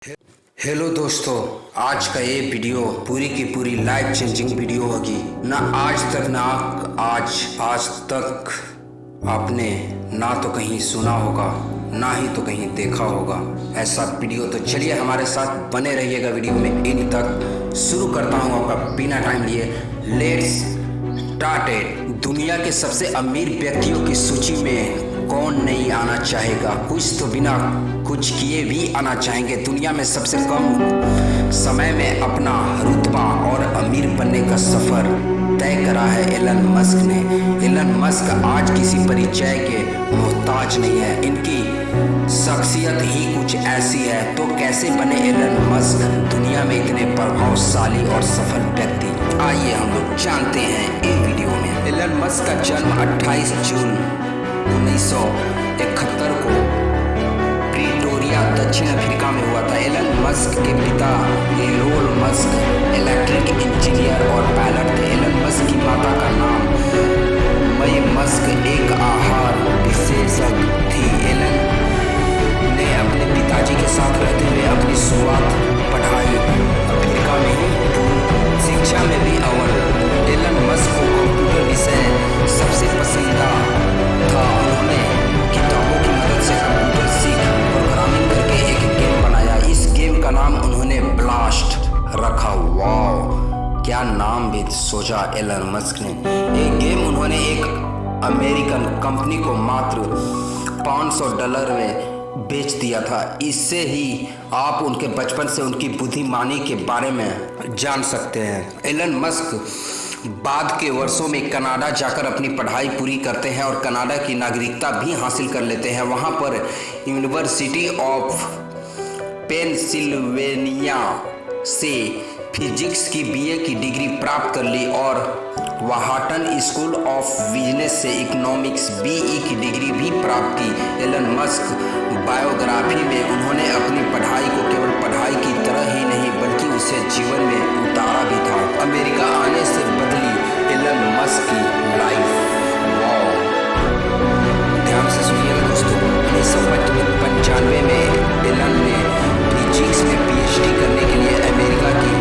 Hello दोस्तों, आज का ये वीडियो पूरी की पूरी लाइफ चेंजिंग वीडियो होगी। ना आज तक आपने ना तो कहीं सुना होगा, ना ही तो कहीं देखा होगा ऐसा वीडियो। तो चलिए हमारे साथ बने रहिएगा वीडियो में इन तक। शुरू करता हूँ आपका बिना टाइम लिए। Let's started. दुनिया के सबसे अमीर व्यक्तियों की सूची में कौन नहीं आना चाहेगा? कुछ तो बिना कुछ किए भी आना चाहेंगे। दुनिया में सबसे कम समय में अपना रुतबा और अमीर बनने का सफर तय करा है एलन मस्क ने। एलन मस्क आज किसी परिचय के मोहताज नहीं है, इनकी शख्सियत ही कुछ ऐसी है। तो कैसे बने एलन मस्क दुनिया में इतने प्रभावशाली और सफल व्यक्ति? आइए हम लोग जानते हैं इस वीडियो में। एलन मस्क का जन्म 28 जून 1971 को प्रिटोरिया, दक्षिण अफ्रीका में हुआ था। एलन मस्क के पिता एरोल मस्क इलेक्ट्रिक इंजीनियर और पायलट थे। एलन मस्क की माता का नाम मई मस्क एक आहार विशेषज्ञ थी। एलन ने अपने पिताजी के साथ रहते हुए अपनी शुरुआत पढ़ाई अफ्रीका में ही की। शिक्षा में भी अव्वल। एलन मस्क को कंप्यूटर विषय सबसे पसंदीदा था। उन्होंने किताबों की मदद से कंप्यूटर सीख प्रोग्रामिंग करके एक गेम बनाया। इस गेम का नाम उन्होंने ब्लास्ट रखा। वाह, क्या नाम भी सोचा एलन मस्क ने। ये गेम उन्होंने एक अमेरिकन कंपनी को मात्र $500 में बेच दिया था। इससे ही आप उनके बचपन से उनकी बुद्धिमानी के बारे में जान सकते हैं। एलन मस्क बाद के वर्षों में कनाडा जाकर अपनी पढ़ाई पूरी करते हैं और कनाडा की नागरिकता भी हासिल कर लेते हैं। वहाँ पर यूनिवर्सिटी ऑफ पेंसिल्वेनिया से फिजिक्स की बीए की डिग्री प्राप्त कर ली और वहाटन स्कूल ऑफ बिजनेस से इकोनॉमिक्स बीई की डिग्री भी प्राप्त की। एलन मस्क बायोग्राफी में उन्होंने अपनी पढ़ाई को केवल पढ़ाई की तरह ही नहीं बल्कि उसे जीवन में उतारा भी था। अमेरिका आने से बदली एलन मस्क की लाइफ। वाओ, ध्यान से सुनिएगा दोस्तों। 1995 में एलन ने फिजिक्स में पीएचडी करने के लिए अमेरिका की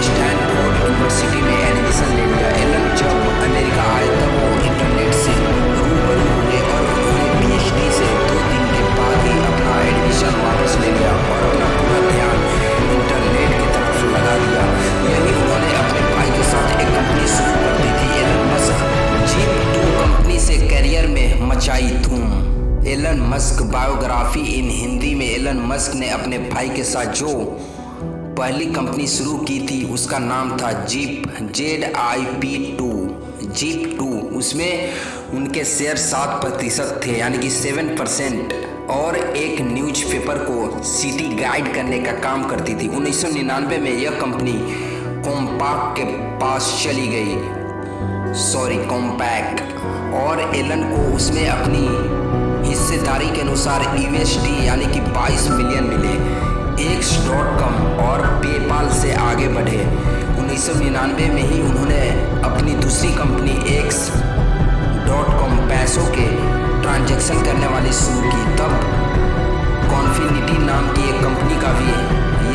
स्टैनफोर्ड यूनिवर्सिटी में एडमिशन ले लिया। एलन जब अमेरिका आए तब वो इंटरनेट से रूबरू हुए और उन्होंने पीएचडी से 2 दिन के बाद ही अपना एडमिशन वापस ले लिया और अपना पूरा ध्यान इंटरनेट की तरफ लगा दिया। यही उन्होंने अपने भाई के साथ एक कंपनी शुरू कर दी थी। एलन मस्क जीप 2 कंपनी से करियर में मचाई धूम। Elon Musk biography in Hindi में। एलन मस्क ने अपने भाई के साथ जो पहली कंपनी शुरू की थी उसका नाम था जीप, ZIP2, जीप 2। उसमें उनके शेयर 7% थे, यानी कि 7%, और एक न्यूज़पेपर को सिटी गाइड करने का काम करती थी। 1999 में यह कंपनी कॉम्पैक्ट के पास चली गई, कॉम्पैक्ट, और एलन को उसमें अपनी हिस्सेदारी के अनुसार USD यानी कि 22 मिलियन मिले। X.com और पेपाल से आगे बढ़े। 1999 में ही उन्होंने अपनी दूसरी कंपनी X.com पैसों के ट्रांजैक्शन करने वाली शुरू की। तब कॉन्फिनिटी नाम की एक कंपनी का भी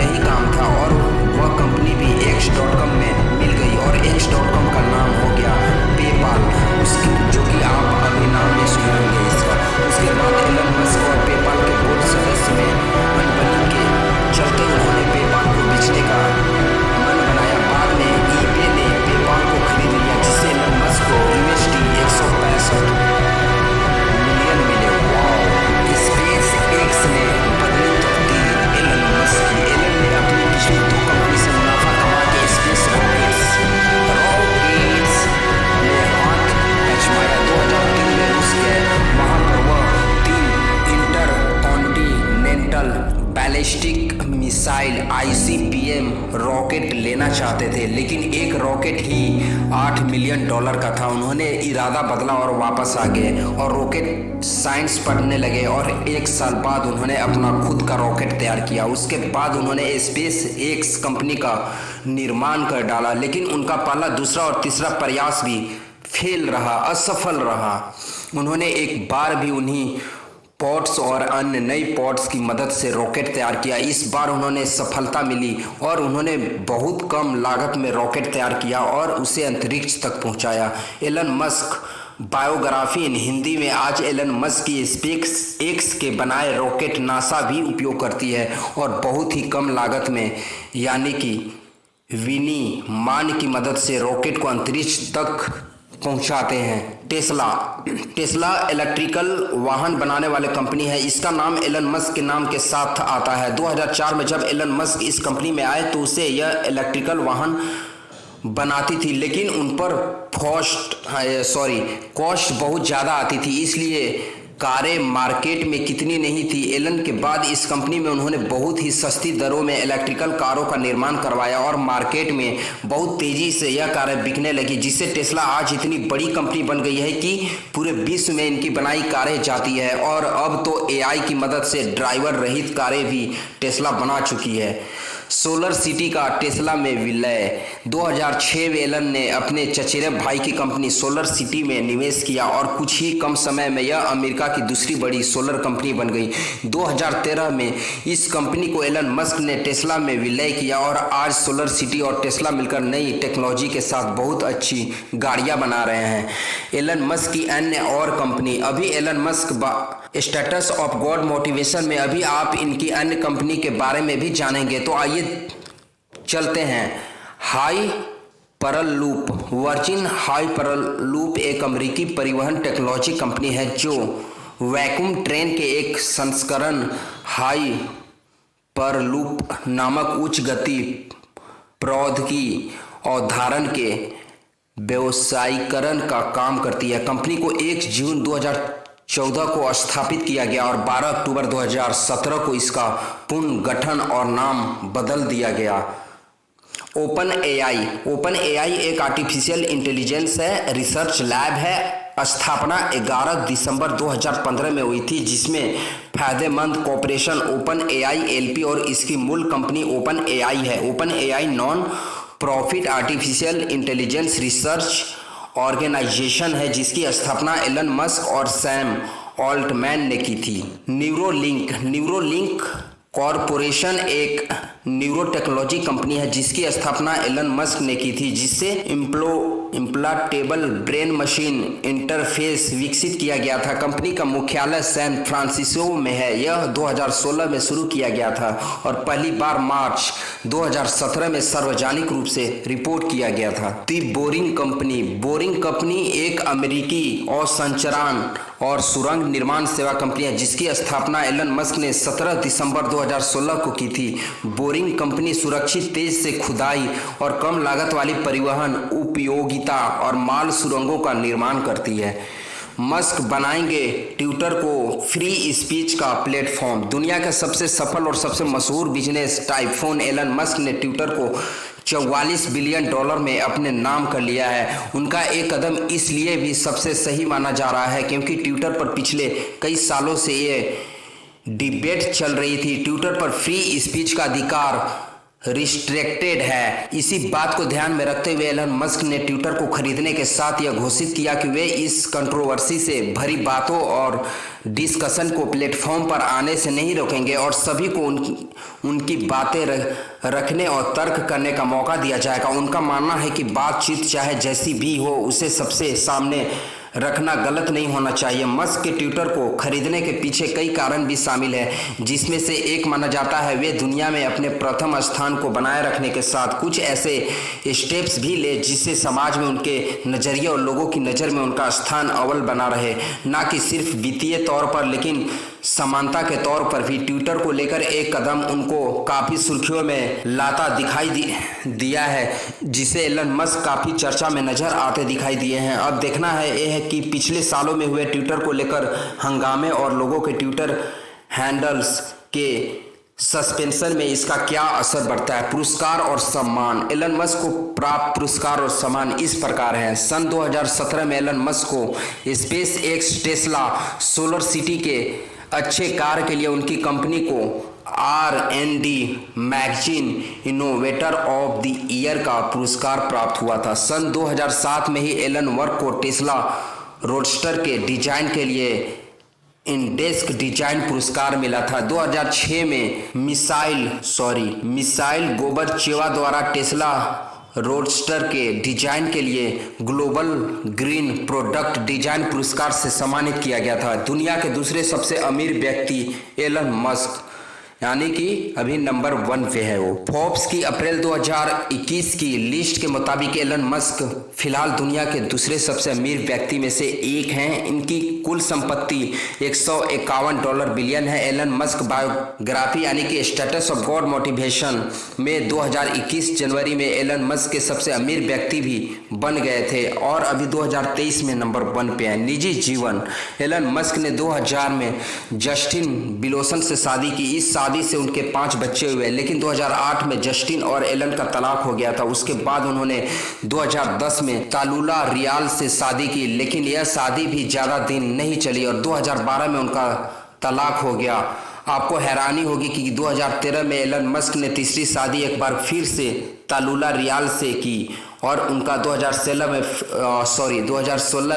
यही काम था और वह कंपनी भी X.com में मिल गई और X.com का नाम हो गया पेपाल, उसकी जो कि आप अभी नाम में सुने होंगे इसका। उसके बाद एलन मस्क और पेपाल के बोर्ड सदस्य में अनबनी के चलते उन्होंने पेपाल को बेचने का मन बनाया। बाद में eBay ने पेपाल को खरीद लिया, जिससे एलन मस्क को USD 165 मिलियन मिले। वाओ, स्पेस एक्स ने बदली तकदीर एलन मस्क की। एलन ने अपनी पिछली 2 कंपनी से मुनाफा कमा के स्पेस रॉकेट्स में हाथ आजमाया। 2003 में रूस गए, वहाँ पर वह 3 intercontinental ballistic missile ICBM rocket लेना चाहते थे, लेकिन एक रॉकेट ही $8 मिलियन का था। उन्होंने इरादा बदला और वापस आ गए और रॉकेट साइंस पढ़ने लगे और 1 साल बाद उन्होंने अपना खुद का रॉकेट तैयार किया। उसके बाद उन्होंने स्पेस एक्स कंपनी का निर्माण कर डाला, लेकिन उनका पहला, दूसरा और तीसरा प्रयास भी फेल रहा, असफल रहा। उन्होंने एक बार भी उन्हीं पॉड्स और अन्य नई पॉड्स की मदद से रॉकेट तैयार किया। इस बार उन्होंने सफलता मिली और उन्होंने बहुत कम लागत में रॉकेट तैयार किया और उसे अंतरिक्ष तक पहुंचाया। Elon Musk biography in Hindi में। आज एलन मस्क की स्पेस एक्स के बनाए रॉकेट नासा भी उपयोग करती है और बहुत ही कम लागत में यानी कि विनिर्माण की मदद से रॉकेट को अंतरिक्ष तक पहुंचाते हैं। टेस्ला इलेक्ट्रिकल वाहन बनाने वाले कंपनी है। इसका नाम एलन मस्क के नाम के साथ आता है। 2004 में जब एलन मस्क इस कंपनी में आए तो उसे यह इलेक्ट्रिकल वाहन बनाती थी, लेकिन उन पर कॉस्ट बहुत ज़्यादा आती थी, इसलिए कारें मार्केट में कितनी नहीं थी। एलन के बाद इस कंपनी में उन्होंने बहुत ही सस्ती दरों में इलेक्ट्रिकल कारों का निर्माण करवाया और मार्केट में बहुत तेज़ी से यह कारें बिकने लगी, जिससे टेस्ला आज इतनी बड़ी कंपनी बन गई है कि पूरे विश्व में इनकी बनाई कारें जाती है और अब तो एआई की मदद से ड्राइवर रहित कारें भी टेस्ला बना चुकी है। सोलर सिटी का टेस्ला में विलय। 2006 में एलन ने अपने चचेरे भाई की कंपनी सोलर सिटी में निवेश किया और कुछ ही कम समय में यह अमेरिका की दूसरी बड़ी सोलर कंपनी बन गई। 2013 में इस कंपनी को एलन मस्क ने टेस्ला में विलय किया और आज सोलर सिटी और टेस्ला मिलकर नई टेक्नोलॉजी के साथ बहुत अच्छी गाड़ियां बना रहे हैं। एलन मस्क की अन्य और कंपनी। अभी Elon Musk status of god motivation में अभी आप इनकी अन्य कंपनी के बारे में भी जानेंगे। तो आइए चलते हैं। हाइपरलूप। वर्जिन हाइपरलूप एक अमेरिकी परिवहन टेक्नोलॉजी कंपनी है जो वैक्यूम ट्रेन के एक संस्करण हाइपरलूप नामक उच्च गति प्रौद्योगिकी अवधारण के व्यवसायीकरण का काम करती है। कंपनी को 1 जून 2014 को स्थापित किया गया और 12 अक्टूबर 2017 को इसका पुनर्गठन और नाम बदल दिया गया। ओपन एआई एक आर्टिफिशियल इंटेलिजेंस है रिसर्च लैब है। स्थापना 11 दिसंबर 2015 में हुई थी, जिसमें फायदेमंद कॉर्पोरेशन ओपन एआई एलपी और इसकी मूल कंपनी ओपन एआई है। OpenAI non profit artificial intelligence research organisation है जिसकी स्थापना एलन मस्क और सैम ऑल्टमैन ने की थी। न्यूरोलिंक कॉरपोरेशन एक न्यूरोटेक्नोलॉजी कंपनी है जिसकी स्थापना एलन मस्क ने की थी, जिससे इम्प्लांटेबल ब्रेन मशीन इंटरफेस विकसित किया गया था। कंपनी का मुख्यालय सैन फ्रांसिस्को में है। यह 2016 में शुरू किया गया था और पहली बार मार्च 2017 में सार्वजनिक रूप से रिपोर्ट किया गया था। दी बोरिंग कंपनी एक अमेरिकी और संचारण और सुरंग निर्माण सेवा कंपनी है जिसकी स्थापना एलन मस्क ने 17 दिसंबर 2016 को की थी। बोरिंग कंपनी सुरक्षित, तेज से खुदाई और कम लागत वाली परिवहन, उपयोगिता और माल सुरंगों का निर्माण करती है। मस्क बनाएंगे ट्विटर को फ्री स्पीच का प्लेटफॉर्म। दुनिया का सबसे सफल और सबसे मशहूर बिजनेस टाइकून एलन मस्क ने ट्विटर को $44 बिलियन में अपने नाम कर लिया है। उनका एक कदम इसलिए भी सबसे सही माना जा रहा है क्योंकि ट्विटर पर पिछले कई सालों से ये डिबेट चल रही थी। ट्विटर पर फ्री स्पीच का अधिकार रिस्ट्रिक्टेड है। इसी बात को ध्यान में रखते हुए एलन मस्क ने ट्विटर को खरीदने के साथ यह घोषित किया कि वे इस कंट्रोवर्सी से भरी बातों और डिस्कशन को प्लेटफॉर्म पर आने से नहीं रोकेंगे और सभी को उनकी बातें रखने और तर्क करने का मौका दिया जाएगा। उनका मानना है कि बातचीत चाहे जैसी भी हो उसे सबसे सामने रखना गलत नहीं होना चाहिए। मस्क के ट्विटर को खरीदने के पीछे कई कारण भी शामिल है, जिसमें से एक माना जाता है वे दुनिया में अपने प्रथम स्थान को बनाए रखने के साथ कुछ ऐसे स्टेप्स भी ले जिससे समाज में उनके नज़रिए और लोगों की नज़र में उनका स्थान अव्वल बना रहे, ना कि सिर्फ वित्तीय तौर पर लेकिन समानता के तौर पर भी। ट्विटर को लेकर एक कदम उनको काफ़ी सुर्खियों में लाता दिखाई दिया है, जिसे एलन मस्क काफ़ी चर्चा में नजर आते दिखाई दिए हैं। अब देखना है यह है कि पिछले सालों में हुए ट्विटर को लेकर हंगामे और लोगों के ट्विटर हैंडल्स के सस्पेंशन में इसका क्या असर पड़ता है। पुरस्कार और सम्मान। एलन मस्क को प्राप्त पुरस्कार और सम्मान इस प्रकार हैं। सन 2017 में एलन मस्क को space x, Tesla, solar city के अच्छे कार्य के लिए उनकी कंपनी को R&D magazine innovator of the year का पुरस्कार प्राप्त हुआ था। सन 2007 में ही एलन वर्क को टेस्ला रोडस्टर के डिजाइन के लिए इंडेस्क डिजाइन पुरस्कार मिला था। 2006 में मिसाइल गोबरचेवा द्वारा टेस्ला रोडस्टर के डिजाइन के लिए ग्लोबल ग्रीन प्रोडक्ट डिजाइन पुरस्कार से सम्मानित किया गया था। दुनिया के दूसरे सबसे अमीर व्यक्ति एलन मस्क, यानी कि अभी नंबर 1 पे है वो। फोर्ब्स की अप्रैल 2021 की लिस्ट के मुताबिक एलन मस्क फिलहाल दुनिया के दूसरे सबसे अमीर व्यक्ति में से एक हैं। इनकी कुल संपत्ति $151 बिलियन है। एलन मस्क बायोग्राफी यानी कि स्टेटस ऑफ गॉड मोटिवेशन में 2021 जनवरी में एलन मस्क के सबसे अमीर व्यक्ति भी बन गए थे और अभी 2023 में नंबर 1 पे है। निजी जीवन, एलन मस्क ने 2000 में जस्टिन बिलोसन से शादी की। इस शादी से उनके 5 बच्चे हुए, लेकिन 2008 में जस्टिन और एलन का तलाक हो गया था। उसके बाद उन्होंने 2010 में तालुला रियाल से शादी की, लेकिन यह शादी भी ज़्यादा दिन नहीं चली और 2012 में उनका तलाक हो गया। आपको हैरानी होगी कि 2013 में एलन मस्क ने तीसरी शादी एक बार फिर से तालुला रियाल से की और उनका 2016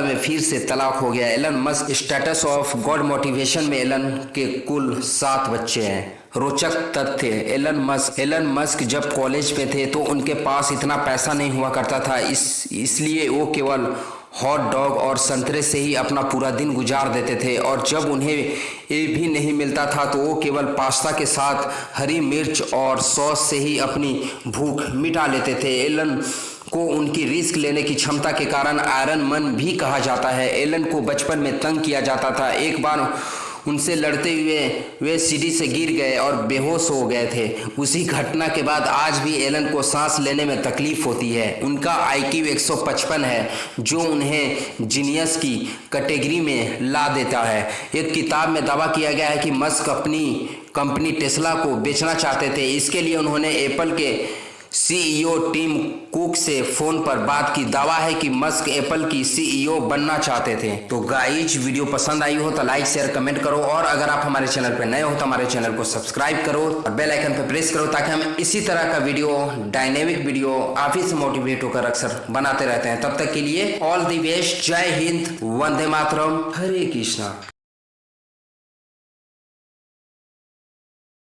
में फिर से तलाक हो गया। Elon Musk status of god motivation में एलन के कुल 7 बच्चे हैं। रोचक तथ्य, एलन मस्क जब कॉलेज में थे तो उनके पास इतना पैसा नहीं हुआ करता था, इसलिए वो केवल हॉट डॉग और संतरे से ही अपना पूरा दिन गुजार देते थे और जब उन्हें ये भी नहीं मिलता था तो वो केवल पास्ता के साथ हरी मिर्च और सॉस से ही अपनी भूख मिटा लेते थे। एलन को उनकी रिस्क लेने की क्षमता के कारण आयरन मैन भी कहा जाता है। एलन को बचपन में तंग किया जाता था। एक बार उनसे लड़ते हुए वे सीढ़ी से गिर गए और बेहोश हो गए थे। उसी घटना के बाद आज भी एलन को सांस लेने में तकलीफ होती है। उनका IQ 155 है, जो उन्हें जीनियस की कैटेगरी में ला देता है। एक किताब में दावा किया गया है कि मस्क अपनी कंपनी टेस्ला को बेचना चाहते थे। इसके लिए उन्होंने एप्पल के CEO टिम कुक से फोन पर बात की। दावा है कि मस्क एप्पल की CEO बनना चाहते थे। तो गाइज, वीडियो पसंद आई हो तो लाइक शेयर कमेंट करो और अगर आप हमारे चैनल पर नए हो तो हमारे चैनल को सब्सक्राइब करो और बेल आइकन पर प्रेस करो ताकि हम इसी तरह का वीडियो, डायनेमिक वीडियो आप ही से मोटिवेट होकर अक्सर बनाते रहते हैं। तब तक के लिए ऑल द बेस्ट। जय हिंद, वंदे मातरम, हरे कृष्णा।